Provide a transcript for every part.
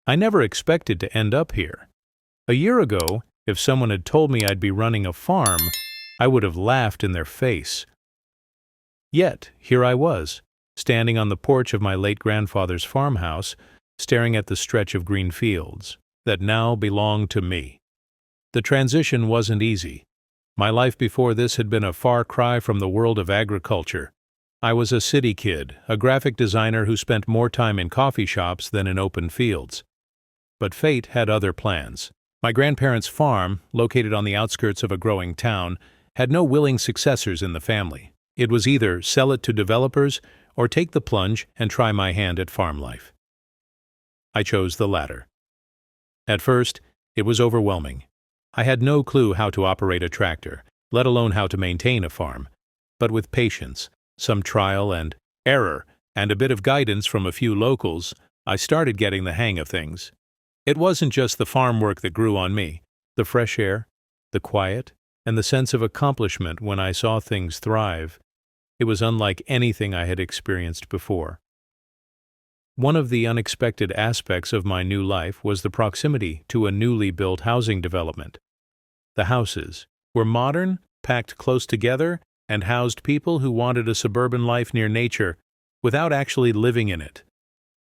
I never expected to end up here. A year ago, if someone had told me I'd be running a farm, I would have laughed in their face. Yet, here I was, standing on the porch of my late grandfather's farmhouse, staring at the stretch of green fields that now belonged to me. The transition wasn't easy. My life before this had been a far cry from the world of agriculture. I was a city kid, a graphic designer who spent more time in coffee shops than in open fields. But fate had other plans. My grandparents' farm, located on the outskirts of a growing town, had no willing successors in the family. It was either sell it to developers or take the plunge and try my hand at farm life. I chose the latter. At first, it was overwhelming. I had no clue how to operate a tractor, let alone how to maintain a farm. But with patience, some trial and error, and a bit of guidance from a few locals, I started getting the hang of things. It wasn't just the farm work that grew on me. The fresh air, the quiet, and the sense of accomplishment when I saw things thrive. It was unlike anything I had experienced before. One of the unexpected aspects of my new life was the proximity to a newly built housing development. The houses were modern, packed close together, and housed people who wanted a suburban life near nature without actually living in it.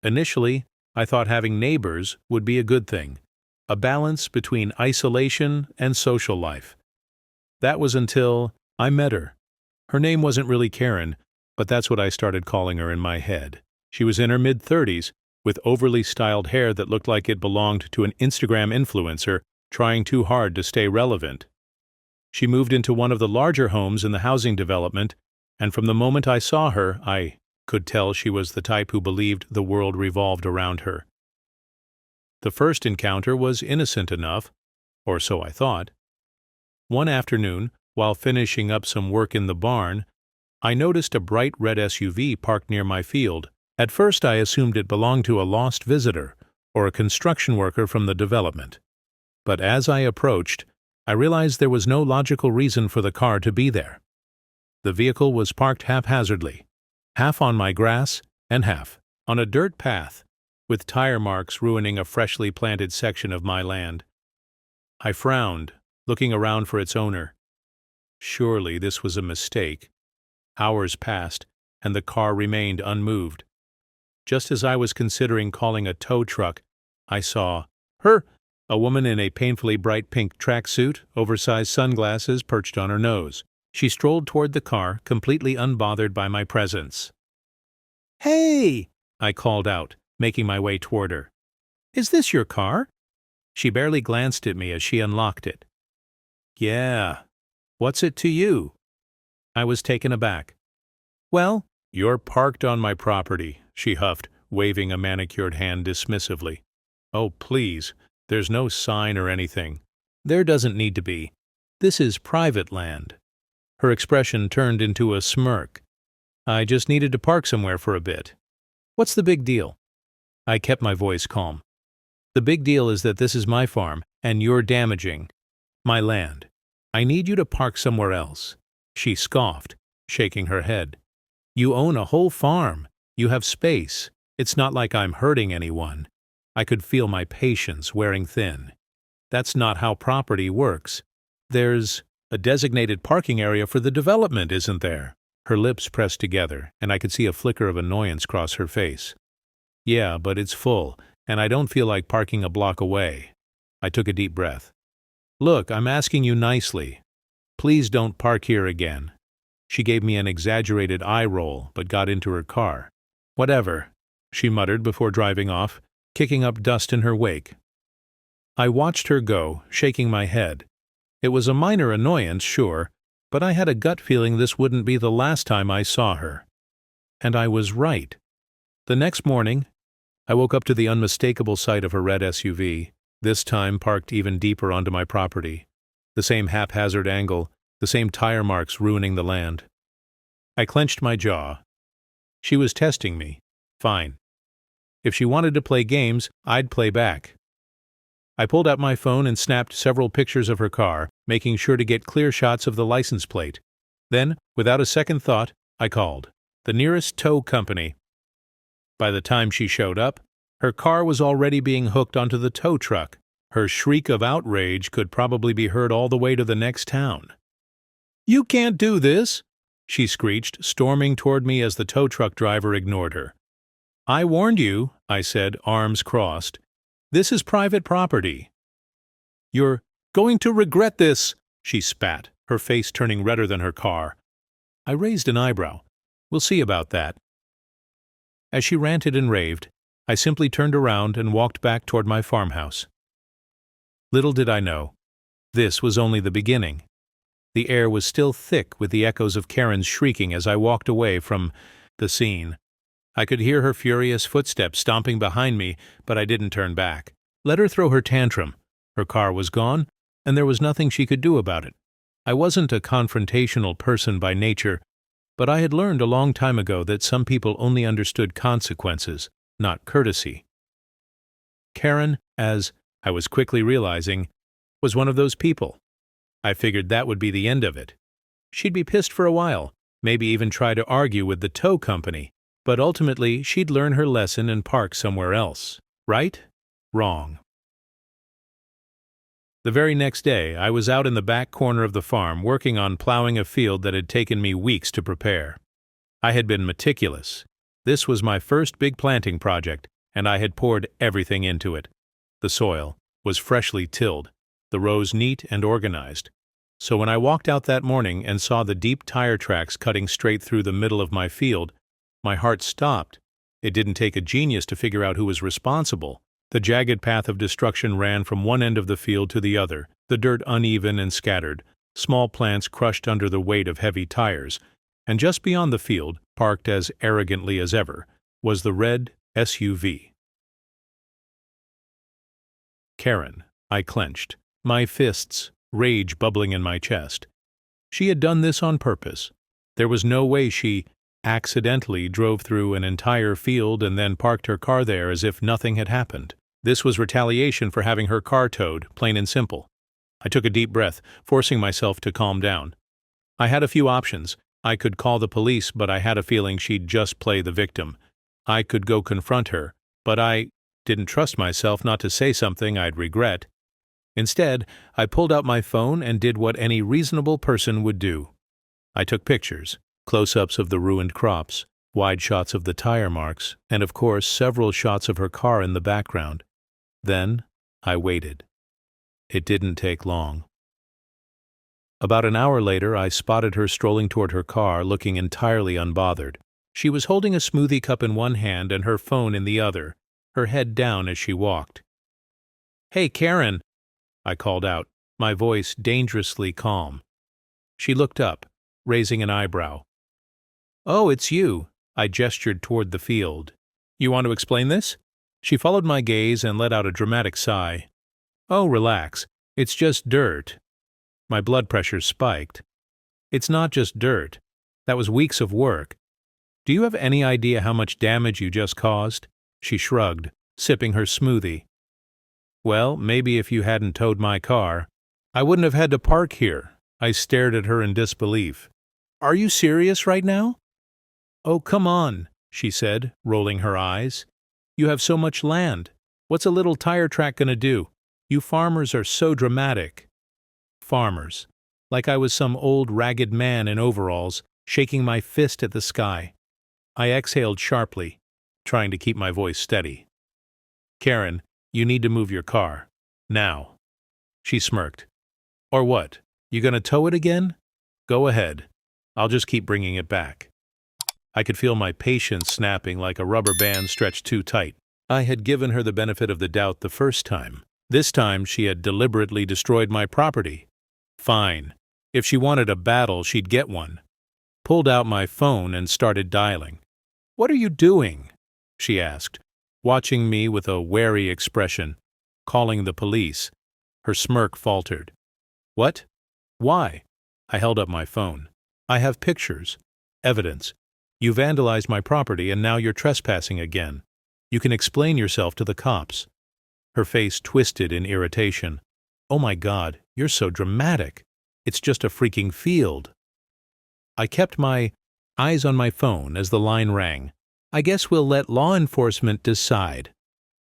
Initially, I thought having neighbors would be a good thing, a balance between isolation and social life. That was until I met her. Her name wasn't really Karen, but that's what I started calling her in my head. She was in her mid-30s, with overly styled hair that looked like it belonged to an Instagram influencer trying too hard to stay relevant. She moved into one of the larger homes in the housing development, and from the moment I saw her, I could tell she was the type who believed the world revolved around her. The first encounter was innocent enough, or so I thought. One afternoon, while finishing up some work in the barn, I noticed a bright red SUV parked near my field. At first I assumed it belonged to a lost visitor or a construction worker from the development. But as I approached, I realized there was no logical reason for the car to be there. The vehicle was parked haphazardly, half on my grass and half on a dirt path, with tire marks ruining a freshly planted section of my land. I frowned, looking around for its owner. Surely this was a mistake. Hours passed, and the car remained unmoved. Just as I was considering calling a tow truck, I saw her, a woman in a painfully bright pink tracksuit, oversized sunglasses perched on her nose. She strolled toward the car, completely unbothered by my presence. "Hey!" I called out, making my way toward her. "Is this your car?" She barely glanced at me as she unlocked it. "Yeah. What's it to you?" I was taken aback. "Well, you're parked on my property," she huffed, waving a manicured hand dismissively. "Oh, please, there's no sign or anything." "There doesn't need to be. This is private land." Her expression turned into a smirk. "I just needed to park somewhere for a bit. What's the big deal?" I kept my voice calm. "The big deal is that this is my farm, and you're damaging my land. I need you to park somewhere else." She scoffed, shaking her head. "You own a whole farm. You have space. It's not like I'm hurting anyone." I could feel my patience wearing thin. "That's not how property works. There's a designated parking area for the development, isn't there?" Her lips pressed together, and I could see a flicker of annoyance cross her face. "Yeah, but it's full, and I don't feel like parking a block away." I took a deep breath. "Look, I'm asking you nicely. Please don't park here again." She gave me an exaggerated eye roll, but got into her car. "Whatever," she muttered before driving off, kicking up dust in her wake. I watched her go, shaking my head. It was a minor annoyance, sure, but I had a gut feeling this wouldn't be the last time I saw her. And I was right. The next morning, I woke up to the unmistakable sight of a red SUV, this time parked even deeper onto my property. The same haphazard angle, the same tire marks ruining the land. I clenched my jaw. She was testing me. Fine. If she wanted to play games, I'd play back. I pulled out my phone and snapped several pictures of her car, making sure to get clear shots of the license plate. Then, without a second thought, I called the nearest tow company. By the time she showed up, Her car was already being hooked onto the tow truck. Her shriek of outrage could probably be heard all the way to the next town. "You can't do this!" she screeched, storming toward me as the tow truck driver ignored her. "I warned you," I said, arms crossed. "This is private property." "You're going to regret this," she spat, her face turning redder than her car. I raised an eyebrow. "We'll see about that." As she ranted and raved, I simply turned around and walked back toward my farmhouse. Little did I know, this was only the beginning. The air was still thick with the echoes of Karen's shrieking as I walked away from the scene. I could hear her furious footsteps stomping behind me, but I didn't turn back. Let her throw her tantrum. Her car was gone, and there was nothing she could do about it. I wasn't a confrontational person by nature, but I had learned a long time ago that some people only understood consequences, not courtesy. Karen, as I was quickly realizing, was one of those people. I figured that would be the end of it. She'd be pissed for a while, maybe even try to argue with the tow company, but ultimately she'd learn her lesson and park somewhere else. Right? Wrong. The very next day, I was out in the back corner of the farm working on plowing a field that had taken me weeks to prepare. I had been meticulous. This was my first big planting project, and I had poured everything into it. The soil was freshly tilled, the rows neat and organized. So when I walked out that morning and saw the deep tire tracks cutting straight through the middle of my field, my heart stopped. It didn't take a genius to figure out who was responsible. The jagged path of destruction ran from one end of the field to the other, the dirt uneven and scattered, small plants crushed under the weight of heavy tires, and just beyond the field, parked as arrogantly as ever, was the red SUV. Karen, I clenched, my fists, rage bubbling in my chest. She had done this on purpose. There was no way she accidentally drove through an entire field and then parked her car there as if nothing had happened. This was retaliation for having her car towed, plain and simple. I took a deep breath, forcing myself to calm down. I had a few options. I could call the police, but I had a feeling she'd just play the victim. I could go confront her, but I didn't trust myself not to say something I'd regret. Instead, I pulled out my phone and did what any reasonable person would do. I took pictures. Close-ups of the ruined crops, wide shots of the tire marks, and of course several shots of her car in the background. Then I waited. It didn't take long. About an hour later, I spotted her strolling toward her car, looking entirely unbothered. She was holding a smoothie cup in one hand and her phone in the other, her head down as she walked. "Hey, Karen," I called out, my voice dangerously calm. She looked up, raising an eyebrow. "Oh, it's you." I gestured toward the field. "You want to explain this?" She followed my gaze and let out a dramatic sigh. "Oh, relax. It's just dirt." My blood pressure spiked. "It's not just dirt. That was weeks of work. Do you have any idea how much damage you just caused?" She shrugged, sipping her smoothie. "Well, maybe if you hadn't towed my car, I wouldn't have had to park here." I stared at her in disbelief. "Are you serious right now?" "Oh, come on," she said, rolling her eyes. "You have so much land. What's a little tire track gonna do? You farmers are so dramatic." Farmers. Like I was some old ragged man in overalls, shaking my fist at the sky. I exhaled sharply, trying to keep my voice steady. "Karen, you need to move your car. Now." She smirked. "Or what? You gonna tow it again? Go ahead. I'll just keep bringing it back." I could feel my patience snapping like a rubber band stretched too tight. I had given her the benefit of the doubt the first time. This time she had deliberately destroyed my property. Fine. If she wanted a battle, she'd get one. Pulled out my phone and started dialing. "What are you doing?" she asked, watching me with a wary expression. "Calling the police." Her smirk faltered. "What? Why?" I held up my phone. "I have pictures. Evidence. You vandalized my property and now you're trespassing again. You can explain yourself to the cops." Her face twisted in irritation. "Oh my God, you're so dramatic. It's just a freaking field." I kept my eyes on my phone as the line rang. "I guess we'll let law enforcement decide."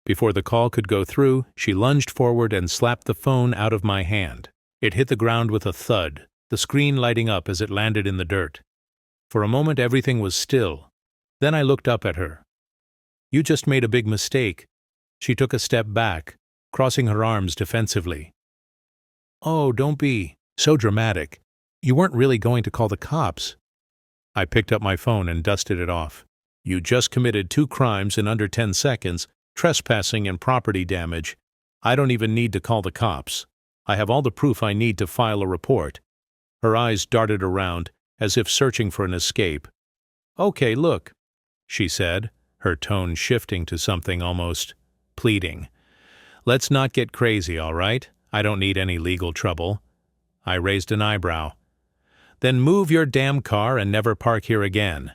Before the call could go through, she lunged forward and slapped the phone out of my hand. It hit the ground with a thud, the screen lighting up as it landed in the dirt. For a moment everything was still. Then I looked up at her. "You just made a big mistake." She took a step back, crossing her arms defensively. "Oh, don't be so dramatic. You weren't really going to call the cops." I picked up my phone and dusted it off. "You just committed 2 crimes in under 10 seconds, trespassing and property damage. I don't even need to call the cops. I have all the proof I need to file a report." Her eyes darted around, as if searching for an escape. "Okay, look," she said, her tone shifting to something almost pleading. "Let's not get crazy, all right? I don't need any legal trouble." I raised an eyebrow. "Then move your damn car and never park here again."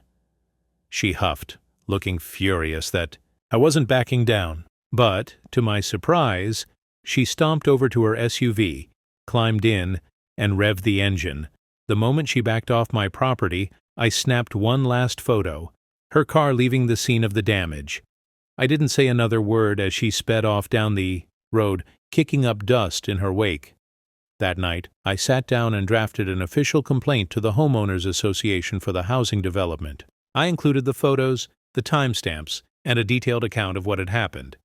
She huffed, looking furious that I wasn't backing down. But, to my surprise, she stomped over to her SUV, climbed in, and revved the engine. The moment she backed off my property, I snapped one last photo, her car leaving the scene of the damage. I didn't say another word as she sped off down the road, kicking up dust in her wake. That night, I sat down and drafted an official complaint to the Homeowners Association for the housing development. I included the photos, the timestamps, and a detailed account of what had happened.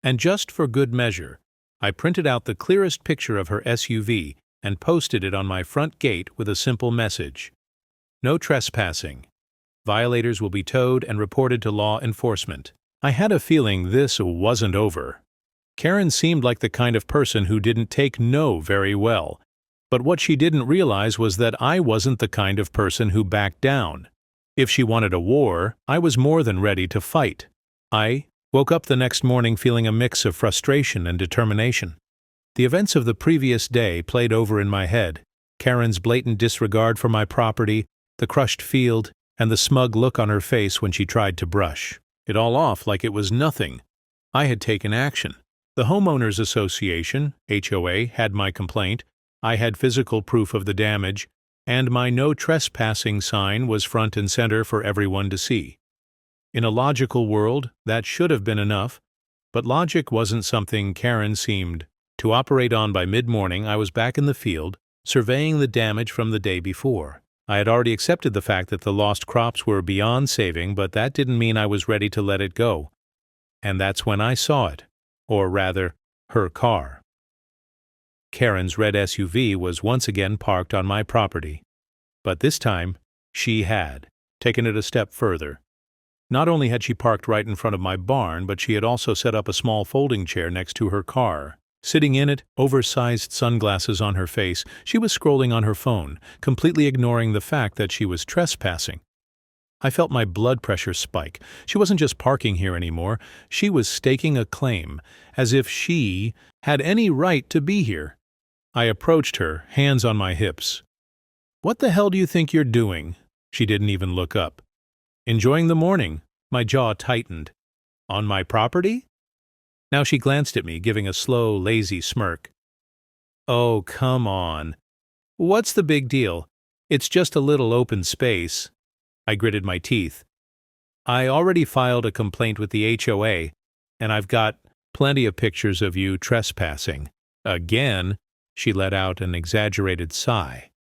And just for good measure, I printed out the clearest picture of her SUV and posted it on my front gate with a simple message: "No trespassing. Violators will be towed and reported to law enforcement." I had a feeling this wasn't over. Karen seemed like the kind of person who didn't take no very well, but what she didn't realize was that I wasn't the kind of person who backed down. If she wanted a war, I was more than ready to fight. I woke up the next morning feeling a mix of frustration and determination. The events of the previous day played over in my head: Karen's blatant disregard for my property, the crushed field, and the smug look on her face when she tried to brush it all off like it was nothing. I had taken action. The Homeowners Association, HOA, had my complaint, I had physical proof of the damage, and my no trespassing sign was front and center for everyone to see. In a logical world, that should have been enough, but logic wasn't something Karen seemed to operate on. By mid-morning, I was back in the field, surveying the damage from the day before. I had already accepted the fact that the lost crops were beyond saving, but that didn't mean I was ready to let it go. And that's when I saw it. Or rather, her car. Karen's red SUV was once again parked on my property. But this time, she had taken it a step further. Not only had she parked right in front of my barn, but she had also set up a small folding chair next to her car. Sitting in it, oversized sunglasses on her face, she was scrolling on her phone, completely ignoring the fact that she was trespassing. I felt my blood pressure spike. She wasn't just parking here anymore, she was staking a claim, as if she had any right to be here. I approached her, hands on my hips. "What the hell do you think you're doing?" She didn't even look up. "Enjoying the morning." My jaw tightened. "On my property?" Now she glanced at me, giving a slow, lazy smirk. "Oh, come on. What's the big deal? It's just a little open space." I gritted my teeth. "I already filed a complaint with the HOA, and I've got plenty of pictures of you trespassing." Again, she let out an exaggerated sigh.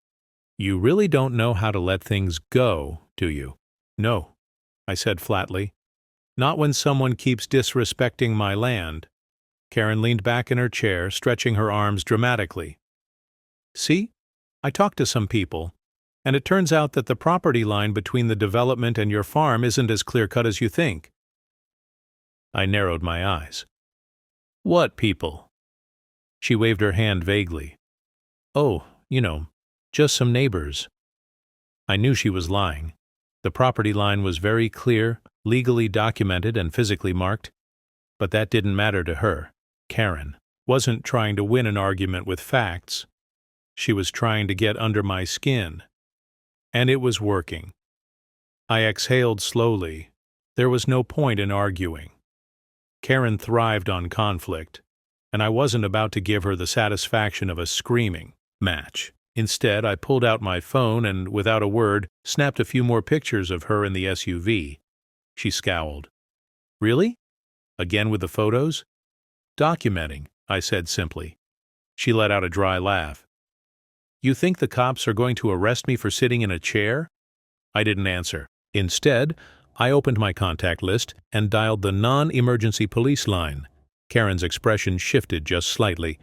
"You really don't know how to let things go, do you?" "No," I said flatly. "Not when someone keeps disrespecting my land." Karen leaned back in her chair, stretching her arms dramatically. "See? I talked to some people, and it turns out that the property line between the development and your farm isn't as clear-cut as you think." I narrowed my eyes. "What people?" She waved her hand vaguely. "Oh, just some neighbors." I knew she was lying. The property line was very clear, legally documented and physically marked, but that didn't matter to her. Karen wasn't trying to win an argument with facts. She was trying to get under my skin. And it was working. I exhaled slowly. There was no point in arguing. Karen thrived on conflict, and I wasn't about to give her the satisfaction of a screaming match. Instead, I pulled out my phone and, without a word, snapped a few more pictures of her in the SUV. She scowled. "Really? Again with the photos? Documenting, I said simply. She let out a dry laugh. You think the cops are going to arrest me for sitting in a chair? I didn't answer. Instead, I opened my contact list and dialed the non-emergency police line. Karen's expression shifted just slightly.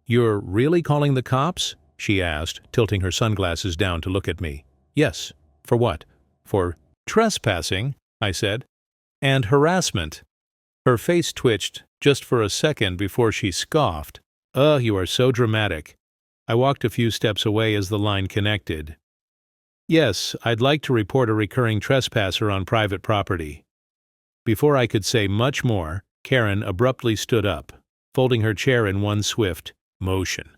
You're really calling the cops? She asked, tilting her sunglasses down to look at me. Yes. For what? For trespassing, I said. And harassment. Her face twitched just for a second before she scoffed. Ugh, you are so dramatic. I walked a few steps away as the line connected. Yes, I'd like to report a recurring trespasser on private property. Before I could say much more, Karen abruptly stood up, folding her chair in one swift motion.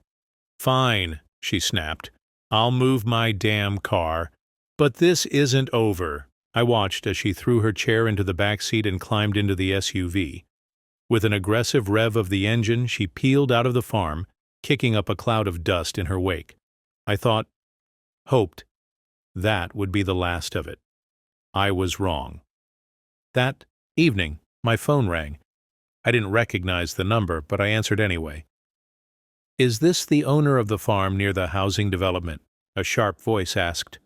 Fine, she snapped. I'll move my damn car. But this isn't over. I watched as she threw her chair into the back seat and climbed into the SUV. With an aggressive rev of the engine, she peeled out of the farm, kicking up a cloud of dust in her wake. I hoped, that would be the last of it. I was wrong. That evening, my phone rang. I didn't recognize the number, but I answered anyway. Is this the owner of the farm near the housing development? A sharp voice asked.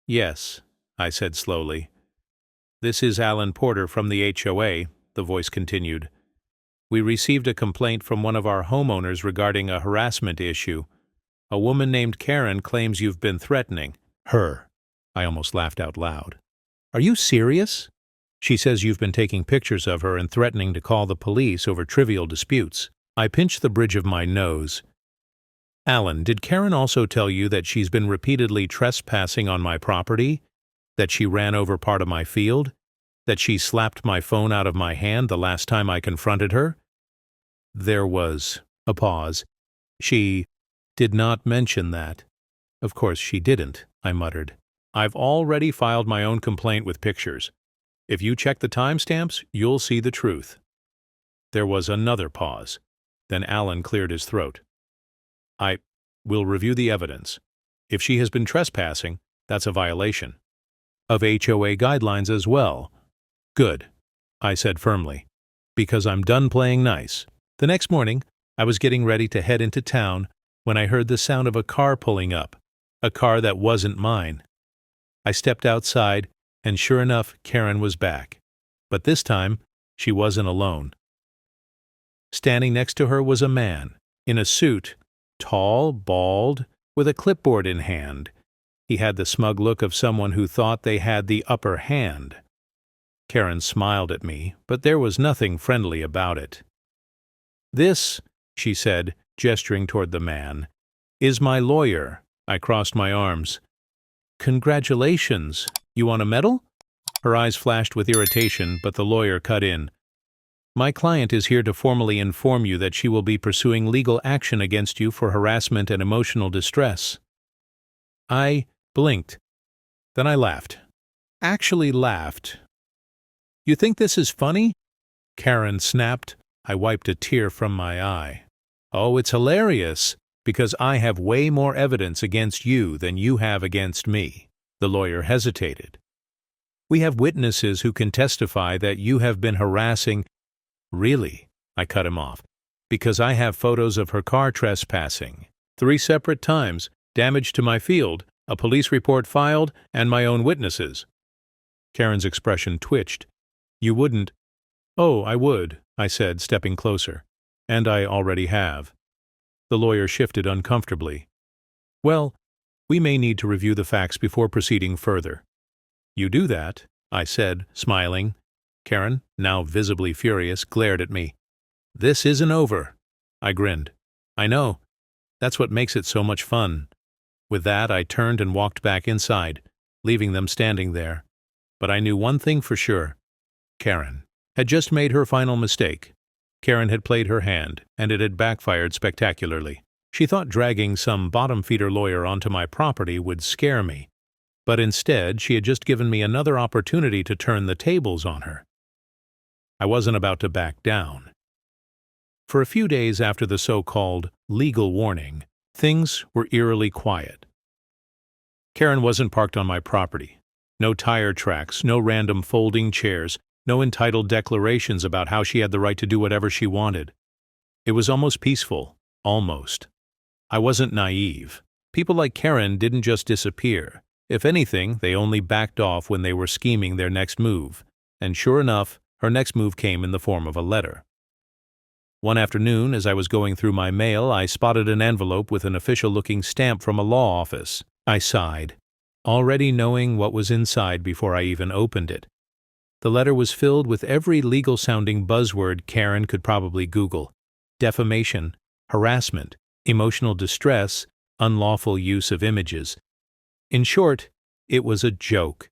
Yes, I said slowly. This is Alan Porter from the HOA, the voice continued. We received a complaint from one of our homeowners regarding a harassment issue. A woman named Karen claims you've been threatening her. I almost laughed out loud. Are you serious? She says you've been taking pictures of her and threatening to call the police over trivial disputes. I pinched the bridge of my nose. Alan, did Karen also tell you that she's been repeatedly trespassing on my property? That she ran over part of my field? That she slapped my phone out of my hand the last time I confronted her? There was a pause. She did not mention that. Of course she didn't, I muttered. I've already filed my own complaint with pictures. If you check the timestamps, you'll see the truth. There was another pause. Then Alan cleared his throat. I will review the evidence. If she has been trespassing, that's a violation. Of HOA guidelines as well. Good, I said firmly, because I'm done playing nice. The next morning, I was getting ready to head into town when I heard the sound of a car pulling up, a car that wasn't mine. I stepped outside, and sure enough, Karen was back. But this time, she wasn't alone. Standing next to her was a man, in a suit, tall, bald, with a clipboard in hand. He had the smug look of someone who thought they had the upper hand. Karen smiled at me, but there was nothing friendly about it. This, she said, gesturing toward the man, is my lawyer. I crossed my arms. Congratulations. You want a medal? Her eyes flashed with irritation, but the lawyer cut in. My client is here to formally inform you that she will be pursuing legal action against you for harassment and emotional distress. I blinked. Then I laughed. Actually laughed. You think this is funny? Karen snapped. I wiped a tear from my eye. Oh, it's hilarious, because I have way more evidence against you than you have against me. The lawyer hesitated. We have witnesses who can testify that you have been harassing. Really, I cut him off, because I have photos of her car trespassing. 3 separate times, damage to my field, a police report filed, and my own witnesses. Karen's expression twitched. You wouldn't. Oh, I would, I said, stepping closer. And I already have. The lawyer shifted uncomfortably. Well, we may need to review the facts before proceeding further. You do that, I said, smiling. Karen, now visibly furious, glared at me. This isn't over. I grinned. I know. That's what makes it so much fun. With that, I turned and walked back inside, leaving them standing there. But I knew one thing for sure. Karen had just made her final mistake. Karen had played her hand, and it had backfired spectacularly. She thought dragging some bottom-feeder lawyer onto my property would scare me. But instead, she had just given me another opportunity to turn the tables on her. I wasn't about to back down. For a few days after the so-called legal warning, things were eerily quiet. Karen wasn't parked on my property. No tire tracks, no random folding chairs, No entitled declarations about how she had the right to do whatever she wanted. It was almost peaceful. Almost. I wasn't naive. People like Karen didn't just disappear. If anything, they only backed off when they were scheming their next move. And sure enough, her next move came in the form of a letter. One afternoon, as I was going through my mail, I spotted an envelope with an official-looking stamp from a law office. I sighed, already knowing what was inside before I even opened it. The letter was filled with every legal-sounding buzzword Karen could probably Google: defamation, harassment, emotional distress, unlawful use of images. In short, it was a joke.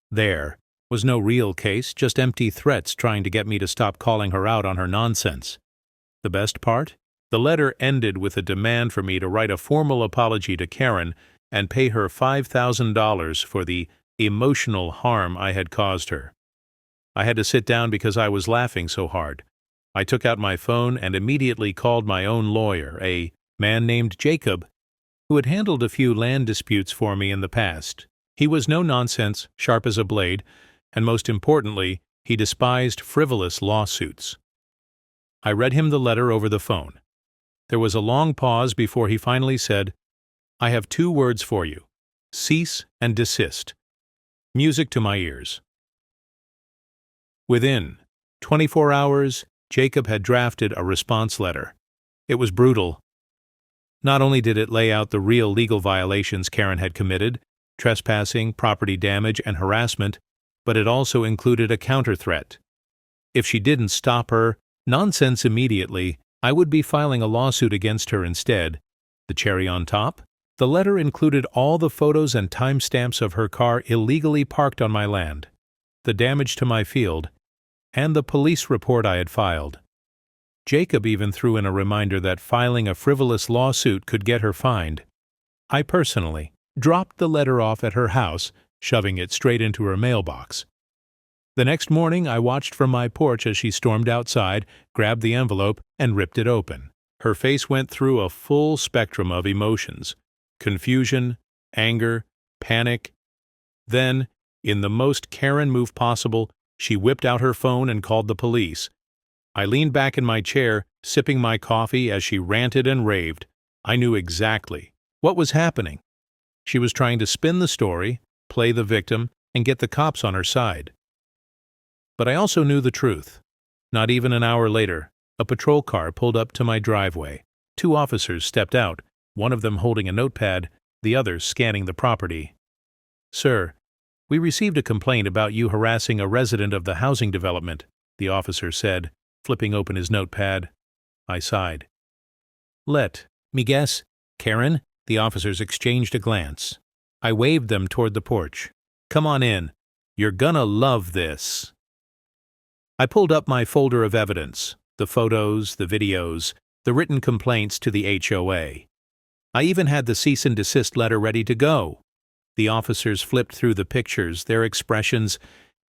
There was no real case, just empty threats trying to get me to stop calling her out on her nonsense. The best part? The letter ended with a demand for me to write a formal apology to Karen and pay her $5,000 for the emotional harm I had caused her. I had to sit down because I was laughing so hard. I took out my phone and immediately called my own lawyer, a man named Jacob, who had handled a few land disputes for me in the past. He was no nonsense, sharp as a blade, and most importantly, he despised frivolous lawsuits. I read him the letter over the phone. There was a long pause before he finally said, "I have 2 words for you: cease and desist." Music to my ears. Within 24 hours, Jacob had drafted a response letter. It was brutal. Not only did it lay out the real legal violations Karen had committed, trespassing, property damage, and harassment, but it also included a counter-threat. If she didn't stop her nonsense immediately, I would be filing a lawsuit against her instead. The cherry on top? The letter included all the photos and timestamps of her car illegally parked on my land, the damage to my field, and the police report I had filed. Jacob even threw in a reminder that filing a frivolous lawsuit could get her fined. I personally dropped the letter off at her house, shoving it straight into her mailbox. The next morning, I watched from my porch as she stormed outside, grabbed the envelope, and ripped it open. Her face went through a full spectrum of emotions: confusion, anger, panic. Then, in the most Karen move possible, she whipped out her phone and called the police. I leaned back in my chair, sipping my coffee as she ranted and raved. I knew exactly what was happening. She was trying to spin the story, play the victim, and get the cops on her side. But I also knew the truth. Not even an hour later, a patrol car pulled up to my driveway. 2 officers stepped out, one of them holding a notepad, the other scanning the property. "Sir, we received a complaint about you harassing a resident of the housing development," the officer said, flipping open his notepad. I sighed. "Let me guess, Karen?" The officers exchanged a glance. I waved them toward the porch. "Come on in. You're gonna love this." I pulled up my folder of evidence, the photos, the videos, the written complaints to the HOA. I even had the cease and desist letter ready to go. The officers flipped through the pictures, their expressions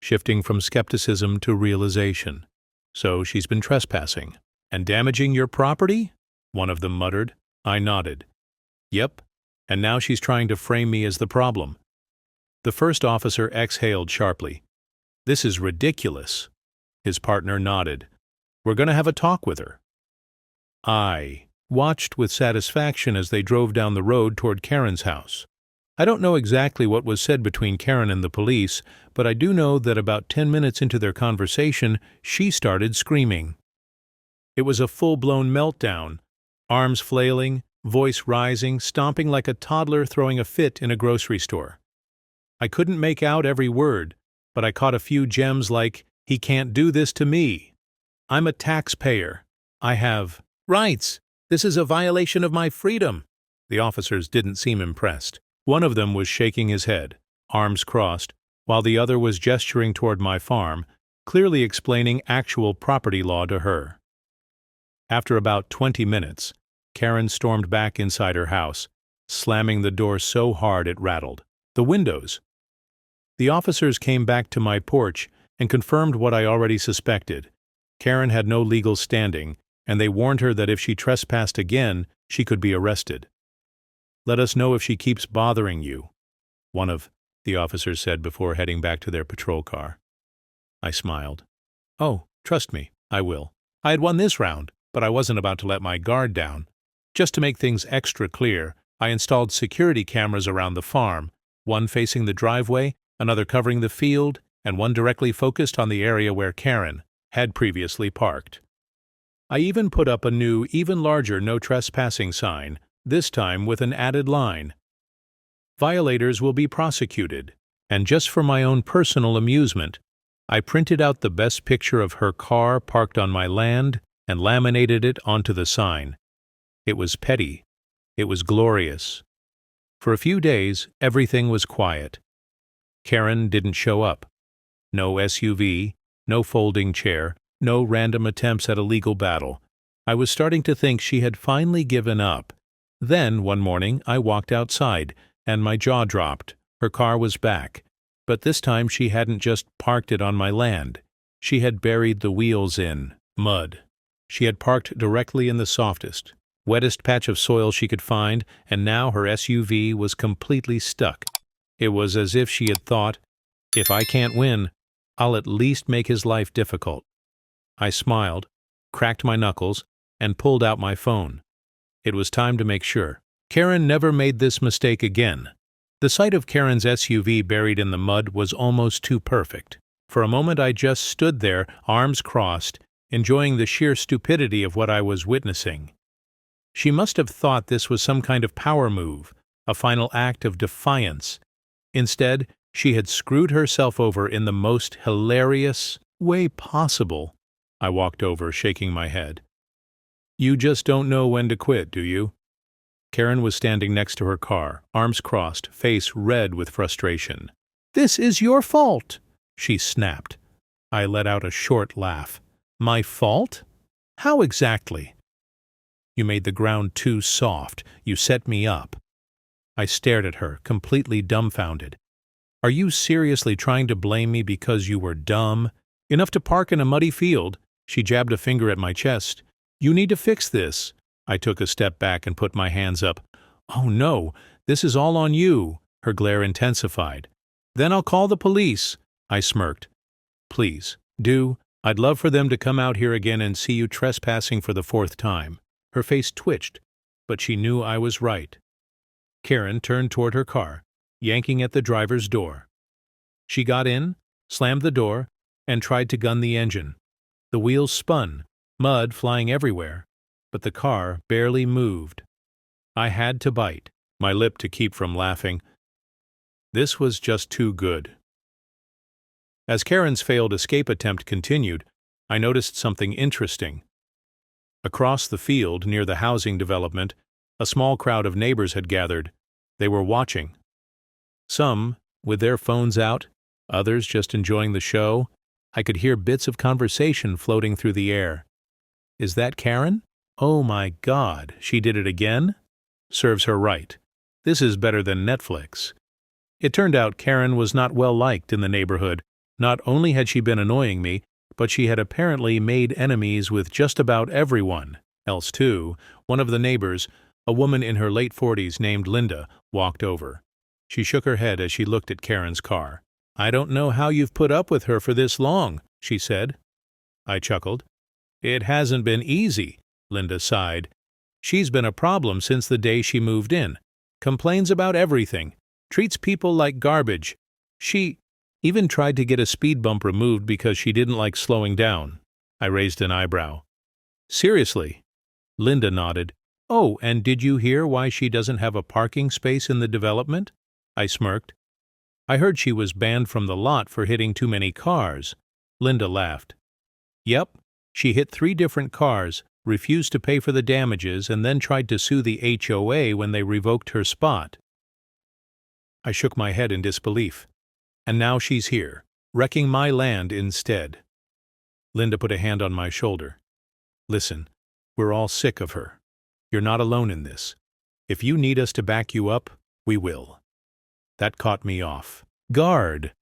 shifting from skepticism to realization. "So she's been trespassing and damaging your property?" one of them muttered. I nodded. "Yep, and now she's trying to frame me as the problem." The first officer exhaled sharply. "This is ridiculous." His partner nodded. "We're going to have a talk with her." I watched with satisfaction as they drove down the road toward Karen's house. I don't know exactly what was said between Karen and the police, but I do know that about 10 minutes into their conversation, she started screaming. It was a full-blown meltdown, arms flailing, voice rising, stomping like a toddler throwing a fit in a grocery store. I couldn't make out every word, but I caught a few gems like, "He can't do this to me. I'm a taxpayer. I have rights. This is a violation of my freedom." The officers didn't seem impressed. One of them was shaking his head, arms crossed, while the other was gesturing toward my farm, clearly explaining actual property law to her. After about 20 minutes, Karen stormed back inside her house, slamming the door so hard it rattled. The windows. The officers came back to my porch and confirmed what I already suspected. Karen had no legal standing, and they warned her that if she trespassed again, she could be arrested. "Let us know if she keeps bothering you," one of the officers said before heading back to their patrol car. I smiled. Oh, trust me, I will. I had won this round, but I wasn't about to let my guard down. Just to make things extra clear, I installed security cameras around the farm, one facing the driveway, another covering the field, and one directly focused on the area where Karen had previously parked. I even put up a new, even larger no trespassing sign, this time with an added line. Violators will be prosecuted, and just for my own personal amusement, I printed out the best picture of her car parked on my land and laminated it onto the sign. It was petty. It was glorious. For a few days, everything was quiet. Karen didn't show up. No SUV, no folding chair, no random attempts at a legal battle. I was starting to think she had finally given up. Then, one morning, I walked outside, and my jaw dropped. Her car was back. But this time she hadn't just parked it on my land. She had buried the wheels in mud. She had parked directly in the softest, wettest patch of soil she could find, and now her SUV was completely stuck. It was as if she had thought, if I can't win, I'll at least make his life difficult. I smiled, cracked my knuckles, and pulled out my phone. It was time to make sure. Karen never made this mistake again. The sight of Karen's SUV buried in the mud was almost too perfect. For a moment I just stood there, arms crossed, enjoying the sheer stupidity of what I was witnessing. She must have thought this was some kind of power move, a final act of defiance. Instead, she had screwed herself over in the most hilarious way possible. I walked over, shaking my head. You just don't know when to quit, do you? Karen was standing next to her car, arms crossed, face red with frustration. This is your fault, she snapped. I let out a short laugh. My fault? How exactly? You made the ground too soft. You set me up. I stared at her, completely dumbfounded. Are you seriously trying to blame me because you were dumb? Enough to park in a muddy field? She jabbed a finger at my chest. You need to fix this. I took a step back and put my hands up. Oh no, this is all on you. Her glare intensified. Then I'll call the police. I smirked. Please, do. I'd love for them to come out here again and see you trespassing for the 4th time. Her face twitched, but she knew I was right. Karen turned toward her car, yanking at the driver's door. She got in, slammed the door, and tried to gun the engine. The wheels spun, mud flying everywhere, but the car barely moved. I had to bite, my lip to keep from laughing. This was just too good. As Karen's failed escape attempt continued, I noticed something interesting. Across the field, near the housing development, a small crowd of neighbors had gathered. They were watching. Some, with their phones out, others just enjoying the show. I could hear bits of conversation floating through the air. Is that Karen? Oh my God, she did it again? Serves her right. This is better than Netflix. It turned out Karen was not well liked in the neighborhood. Not only had she been annoying me, but she had apparently made enemies with just about everyone else too. One of the neighbors, a woman in her late 40s named Linda, walked over. She shook her head as she looked at Karen's car. I don't know how you've put up with her for this long, she said. I chuckled. It hasn't been easy, Linda sighed. She's been a problem since the day she moved in. Complains about everything. Treats people like garbage. She even tried to get a speed bump removed because she didn't like slowing down. I raised an eyebrow. Seriously? Linda nodded. Oh, and did you hear why she doesn't have a parking space in the development? I smirked. I heard she was banned from the lot for hitting too many cars. Linda laughed. Yep, she hit 3 different cars, refused to pay for the damages, and then tried to sue the HOA when they revoked her spot. I shook my head in disbelief. And now she's here, wrecking my land instead. Linda put a hand on my shoulder. Listen, we're all sick of her. You're not alone in this. If you need us to back you up, we will. That caught me off guard.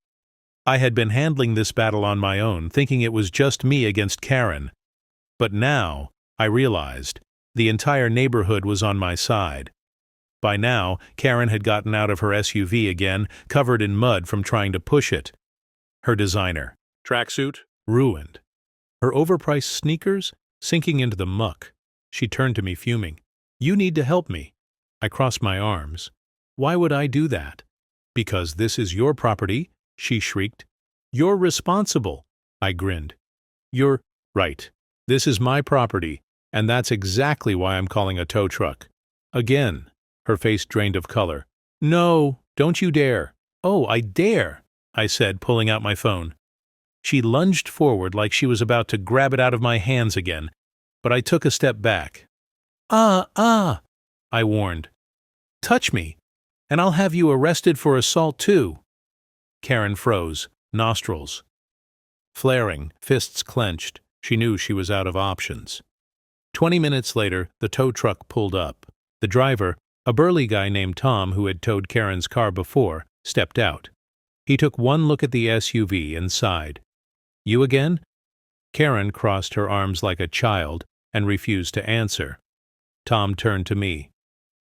I had been handling this battle on my own, thinking it was just me against Karen. But now, I realized, the entire neighborhood was on my side. By now, Karen had gotten out of her SUV again, covered in mud from trying to push it. Her designer tracksuit ruined. her overpriced sneakers sinking into the muck. She turned to me fuming. "You need to help me." I crossed my arms. "Why would I do that?" "Because this is your property," she shrieked. "You're responsible." I grinned. "You're right. This is my property, and that's exactly why I'm calling a tow truck." Again, her face drained of color. "No, don't you dare." "Oh, I dare," I said, pulling out my phone. She lunged forward like she was about to grab it out of my hands again, but I took a step back. Ah, I warned. "Touch me, and I'll have you arrested for assault too." Karen froze, nostrils flaring, fists clenched. She knew she was out of options. 20 minutes later, the tow truck pulled up. The driver, a burly guy named Tom who had towed Karen's car before, stepped out. He took one look at the SUV and sighed. "You again?" Karen crossed her arms like a child and refused to answer. Tom turned to me.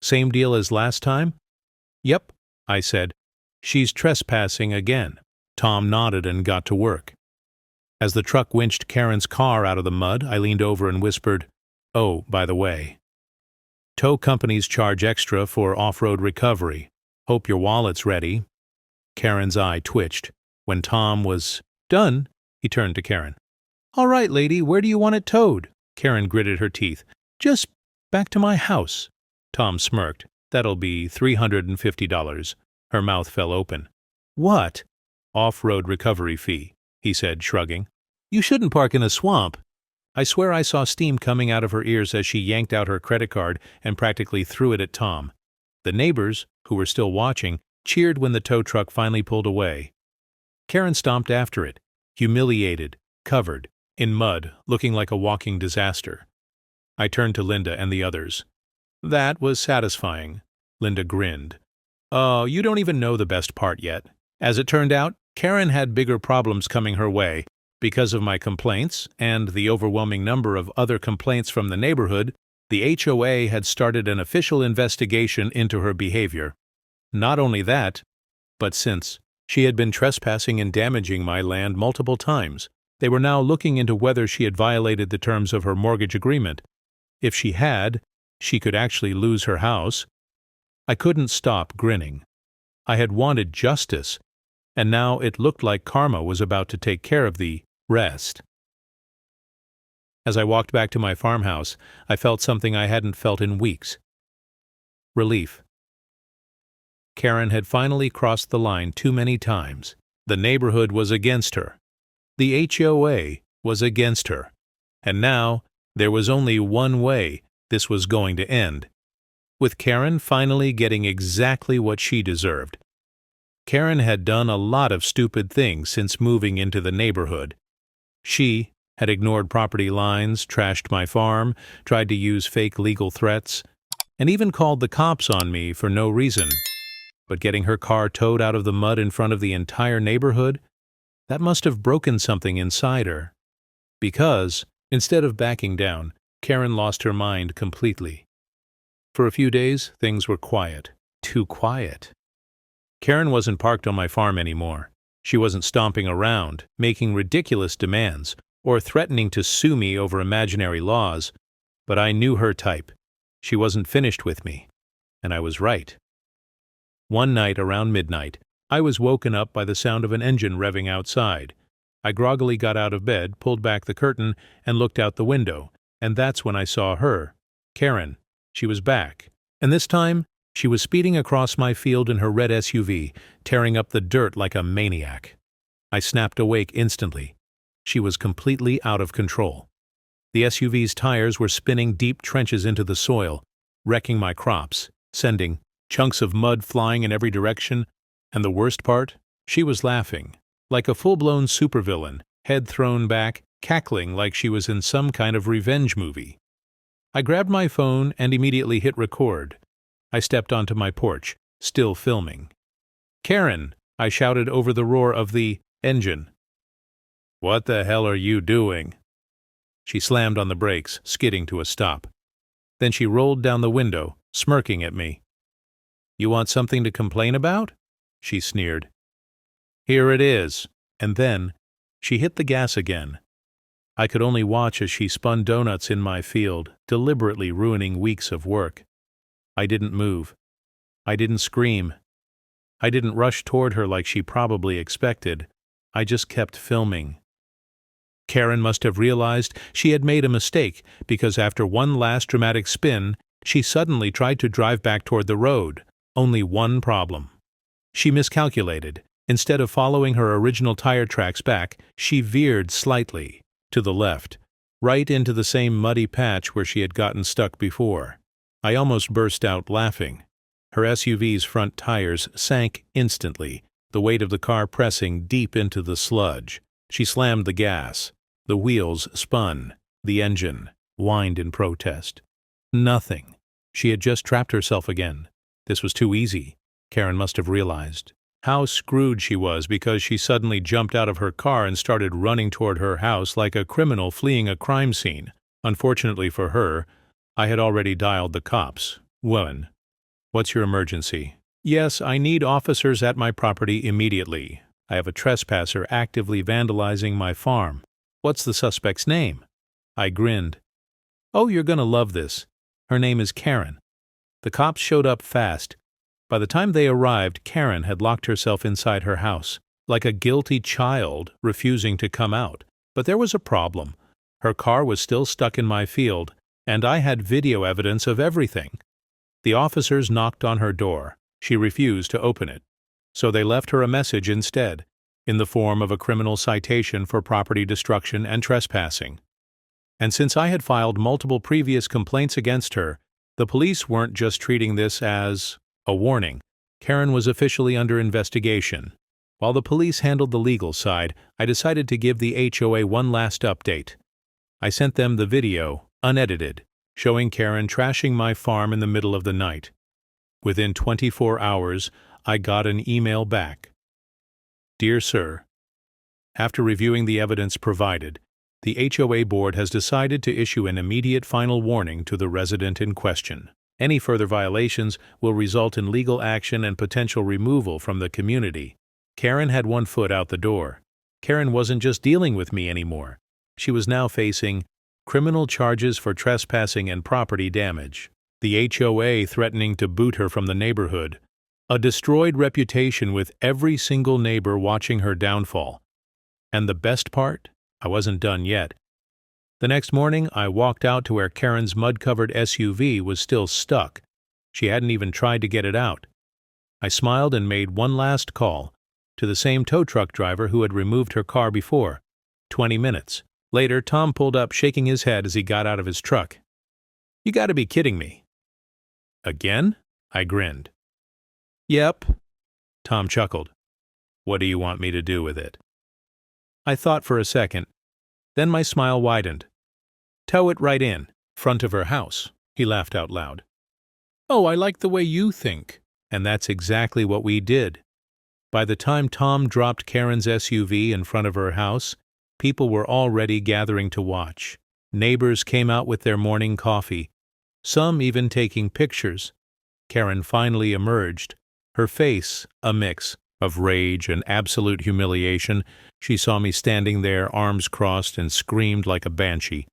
"Same deal as last time?" "Yep," I said. "She's trespassing again." Tom nodded and got to work. As the truck winched Karen's car out of the mud, I leaned over and whispered, "Oh, by the way, tow companies charge extra for off-road recovery. Hope your wallet's ready." Karen's eye twitched. When Tom was done, he turned to Karen. "All right, lady, where do you want it towed?" Karen gritted her teeth. "Just back to my house." Tom smirked. "That'll be $350. Her mouth fell open. "What?" "Off-road recovery fee," he said, shrugging. "You shouldn't park in a swamp." I swear I saw steam coming out of her ears as she yanked out her credit card and practically threw it at Tom. The neighbors, who were still watching, cheered when the tow truck finally pulled away. Karen stomped after it, humiliated, covered, in mud, looking like a walking disaster. I turned to Linda and the others. "That was satisfying." Linda grinned. "Oh, you don't even know the best part yet." As it turned out, Karen had bigger problems coming her way. Because of my complaints and the overwhelming number of other complaints from the neighborhood, the HOA had started an official investigation into her behavior. Not only that, but since she had been trespassing and damaging my land multiple times, they were now looking into whether she had violated the terms of her mortgage agreement. If she had, she could actually lose her house. I couldn't stop grinning. I had wanted justice, and now it looked like karma was about to take care of the rest. As I walked back to my farmhouse, I felt something I hadn't felt in weeks. Relief. Karen had finally crossed the line too many times. The neighborhood was against her. The HOA was against her. And now, there was only one way this was going to end. With Karen finally getting exactly what she deserved. Karen had done a lot of stupid things since moving into the neighborhood. She had ignored property lines, trashed my farm, tried to use fake legal threats, and even called the cops on me for no reason. But getting her car towed out of the mud in front of the entire neighborhood, that must have broken something inside her. Because, instead of backing down, Karen lost her mind completely. For a few days, things were quiet. Too quiet. Karen wasn't parked on my farm anymore. She wasn't stomping around, making ridiculous demands, or threatening to sue me over imaginary laws. But I knew her type. She wasn't finished with me. And I was right. One night around midnight, I was woken up by the sound of an engine revving outside. I groggily got out of bed, pulled back the curtain, and looked out the window, and that's when I saw her, Karen. She was back, and this time, she was speeding across my field in her red SUV, tearing up the dirt like a maniac. I snapped awake instantly. She was completely out of control. The SUV's tires were spinning deep trenches into the soil, wrecking my crops, sending chunks of mud flying in every direction, and the worst part? She was laughing, like a full-blown supervillain, head thrown back, cackling like she was in some kind of revenge movie. I grabbed my phone and immediately hit record. I stepped onto my porch, still filming. "Karen!" I shouted over the roar of the engine. "What the hell are you doing?" She slammed on the brakes, skidding to a stop. Then she rolled down the window, smirking at me. "You want something to complain about?" she sneered. "Here it is." And then she hit the gas again. I could only watch as she spun donuts in my field, deliberately ruining weeks of work. I didn't move. I didn't scream. I didn't rush toward her like she probably expected. I just kept filming. Karen must have realized she had made a mistake because after one last dramatic spin, she suddenly tried to drive back toward the road. Only one problem. She miscalculated. Instead of following her original tire tracks back, she veered slightly to the left, right into the same muddy patch where she had gotten stuck before. I almost burst out laughing. Her SUV's front tires sank instantly, the weight of the car pressing deep into the sludge. She slammed the gas. The wheels spun. The engine whined in protest. Nothing. She had just trapped herself again. This was too easy, Karen must have realized. How screwed she was because she suddenly jumped out of her car and started running toward her house like a criminal fleeing a crime scene. Unfortunately for her, I had already dialed the cops. "Woman, what's your emergency?" "Yes, I need officers at my property immediately. I have a trespasser actively vandalizing my farm." "What's the suspect's name?" I grinned. "Oh, you're gonna love this. Her name is Karen." The cops showed up fast. By the time they arrived, Karen had locked herself inside her house, like a guilty child refusing to come out. But there was a problem. Her car was still stuck in my field, and I had video evidence of everything. The officers knocked on her door. She refused to open it. So they left her a message instead, in the form of a criminal citation for property destruction and trespassing. And since I had filed multiple previous complaints against her, the police weren't just treating this as a warning. Karen was officially under investigation. While the police handled the legal side, I decided to give the HOA one last update. I sent them the video, unedited, showing Karen trashing my farm in the middle of the night. Within 24 hours, I got an email back. "Dear Sir, after reviewing the evidence provided, the HOA board has decided to issue an immediate final warning to the resident in question. Any further violations will result in legal action and potential removal from the community." Karen had one foot out the door. Karen wasn't just dealing with me anymore. She was now facing criminal charges for trespassing and property damage, the HOA threatening to boot her from the neighborhood, a destroyed reputation with every single neighbor watching her downfall. And the best part? I wasn't done yet. The next morning, I walked out to where Karen's mud-covered SUV was still stuck. She hadn't even tried to get it out. I smiled and made one last call to the same tow truck driver who had removed her car before. 20 minutes. Later, Tom pulled up shaking his head as he got out of his truck. "You gotta be kidding me." "Again?" I grinned. "Yep." Tom chuckled. "What do you want me to do with it?" I thought for a second. Then my smile widened. "Tow it right in, front of her house." He laughed out loud. "Oh, I like the way you think." And that's exactly what we did. By the time Tom dropped Karen's SUV in front of her house, people were already gathering to watch. Neighbors came out with their morning coffee, some even taking pictures. Karen finally emerged, her face a mix of rage and absolute humiliation. She saw me standing there, arms crossed, and screamed like a banshee.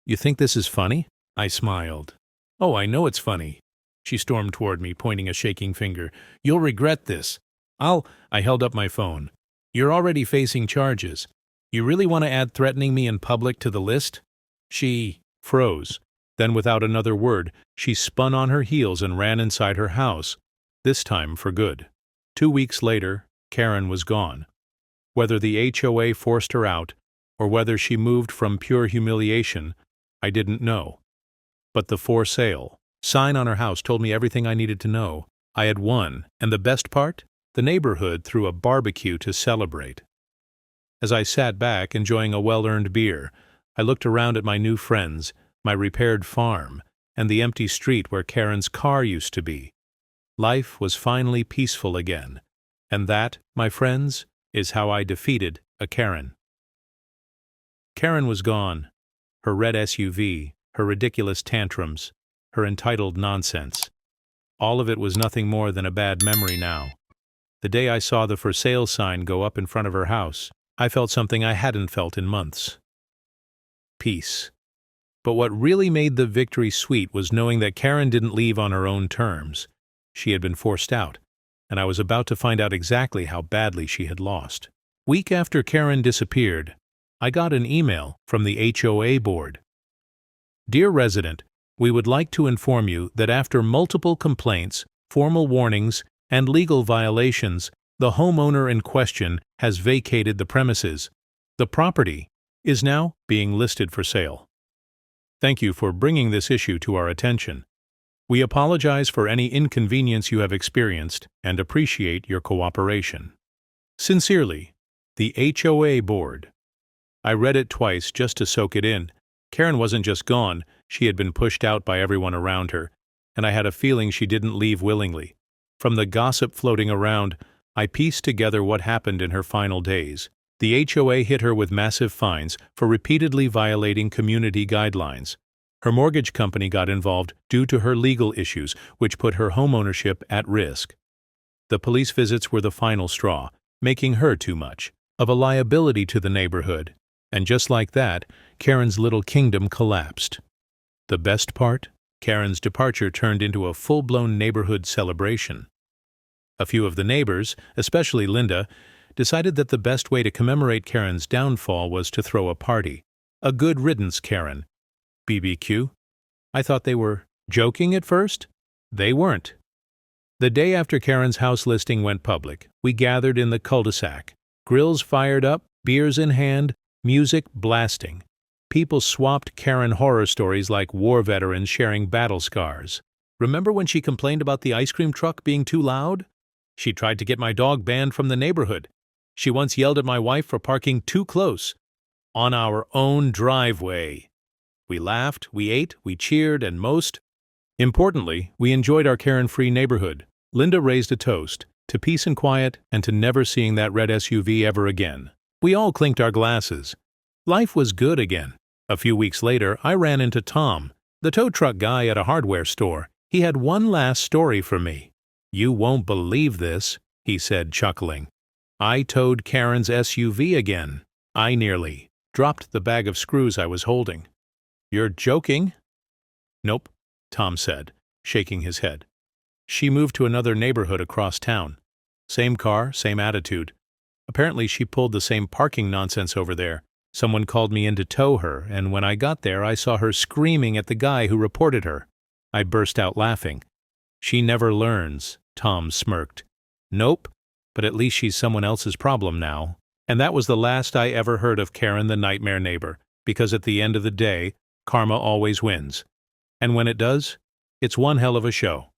"You think this is funny?" I smiled. "Oh, I know it's funny." She stormed toward me, pointing a shaking finger. "You'll regret this." I held up my phone. "You're already facing charges. You really want to add threatening me in public to the list?" She froze. Then, without another word, she spun on her heels and ran inside her house, this time for good. 2 weeks later, Karen was gone. Whether the HOA forced her out, or whether she moved from pure humiliation, I didn't know. But the "for sale" sign on her house told me everything I needed to know. I had won, and the best part? The neighborhood threw a barbecue to celebrate. As I sat back, enjoying a well-earned beer, I looked around at my new friends, my repaired farm, and the empty street where Karen's car used to be. Life was finally peaceful again. And that, my friends, is how I defeated a Karen. Karen was gone. Her red SUV, her ridiculous tantrums, her entitled nonsense. All of it was nothing more than a bad memory now. The day I saw the "for sale" sign go up in front of her house, I felt something I hadn't felt in months. peace. But what really made the victory sweet was knowing that Karen didn't leave on her own terms. She had been forced out, and I was about to find out exactly how badly she had lost. Week after Karen disappeared, I got an email from the HOA board. Dear resident, we would like to inform you that after multiple complaints, formal warnings, and legal violations, the homeowner in question has vacated the premises. The property is now being listed for sale. Thank you for bringing this issue to our attention. We apologize for any inconvenience you have experienced and appreciate your cooperation. Sincerely, the HOA Board. I read it twice just to soak it in. Karen wasn't just gone, she had been pushed out by everyone around her, and I had a feeling she didn't leave willingly. From the gossip floating around, I pieced together what happened in her final days. The HOA hit her with massive fines for repeatedly violating community guidelines. Her mortgage company got involved due to her legal issues, which put her homeownership at risk. The police visits were the final straw, making her too much of a liability to the neighborhood. And just like that, Karen's little kingdom collapsed. The best part? Karen's departure turned into a full-blown neighborhood celebration. A few of the neighbors, especially Linda, decided that the best way to commemorate Karen's downfall was to throw a party. A good riddance, Karen. BBQ? I thought they were joking at first. They weren't. The day after Karen's house listing went public, we gathered in the cul-de-sac. Grills fired up, beers in hand, music blasting. People swapped Karen horror stories like war veterans sharing battle scars. Remember when she complained about the ice cream truck being too loud? She tried to get my dog banned from the neighborhood. She once yelled at my wife for parking too close, on our own driveway. We laughed, we ate, we cheered, and most importantly, we enjoyed our Karen-free neighborhood. Linda raised a toast to peace and quiet and to never seeing that red SUV ever again. We all clinked our glasses. Life was good again. A few weeks later, I ran into Tom, the tow truck guy at a hardware store. He had one last story for me. You won't believe this, he said, chuckling. I towed Karen's SUV again. I nearly dropped the bag of screws I was holding. You're joking? Nope, Tom said, shaking his head. She moved to another neighborhood across town. Same car, same attitude. Apparently she pulled the same parking nonsense over there. Someone called me in to tow her, and when I got there I saw her screaming at the guy who reported her. I burst out laughing. She never learns, Tom smirked. Nope, but at least she's someone else's problem now. And that was the last I ever heard of Karen the nightmare neighbor, because at the end of the day, karma always wins. And when it does, it's one hell of a show.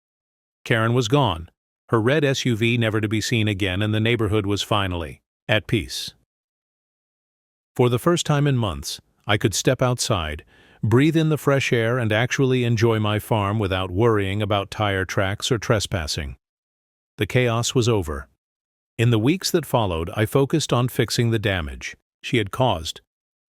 Karen was gone, her red SUV never to be seen again, and the neighborhood was finally at peace. For the first time in months, I could step outside, breathe in the fresh air, and actually enjoy my farm without worrying about tire tracks or trespassing. The chaos was over. In the weeks that followed, I focused on fixing the damage she had caused,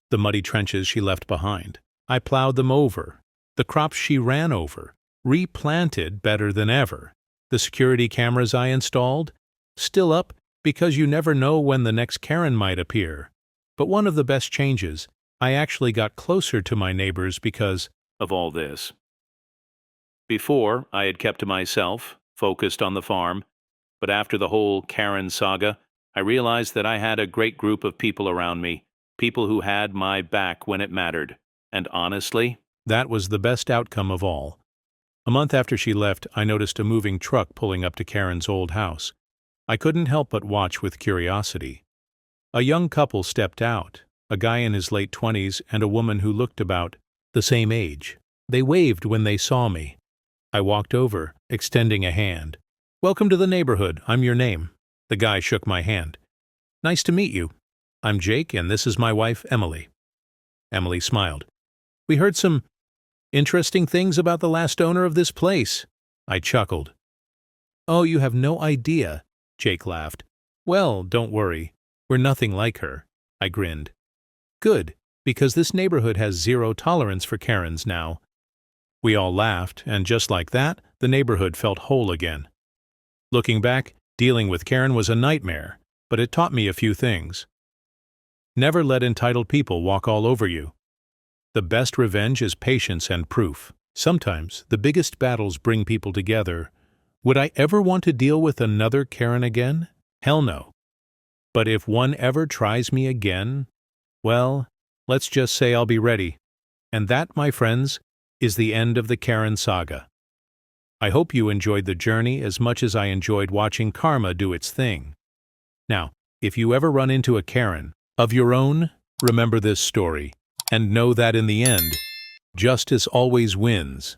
the muddy trenches she left behind. I plowed them over, the crops she ran over, replanted better than ever. The security cameras I installed, still up because you never know when the next Karen might appear. But one of the best changes, I actually got closer to my neighbors because of all this. Before, I had kept to myself, focused on the farm, but after the whole Karen saga, I realized that I had a great group of people around me, people who had my back when it mattered. And honestly, that was the best outcome of all. A month after she left, I noticed a moving truck pulling up to Karen's old house. I couldn't help but watch with curiosity. A young couple stepped out, a guy in his late 20s and a woman who looked about the same age. They waved when they saw me. I walked over, extending a hand. Welcome to the neighborhood, I'm your name. The guy shook my hand. Nice to meet you. I'm Jake, and this is my wife, Emily. Emily smiled. We heard some interesting things about the last owner of this place. I chuckled. Oh, you have no idea, Jake laughed. Well, don't worry. We're nothing like her. I grinned. Good, because this neighborhood has zero tolerance for Karens now. We all laughed, and just like that, the neighborhood felt whole again. Looking back, dealing with Karen was a nightmare, but it taught me a few things. Never let entitled people walk all over you. The best revenge is patience and proof. Sometimes the biggest battles bring people together. Would I ever want to deal with another Karen again? Hell no. But if one ever tries me again, well, let's just say I'll be ready. And that, my friends, is the end of the Karen saga. I hope you enjoyed the journey as much as I enjoyed watching karma do its thing. Now, if you ever run into a Karen of your own, remember this story, and know that in the end, justice always wins.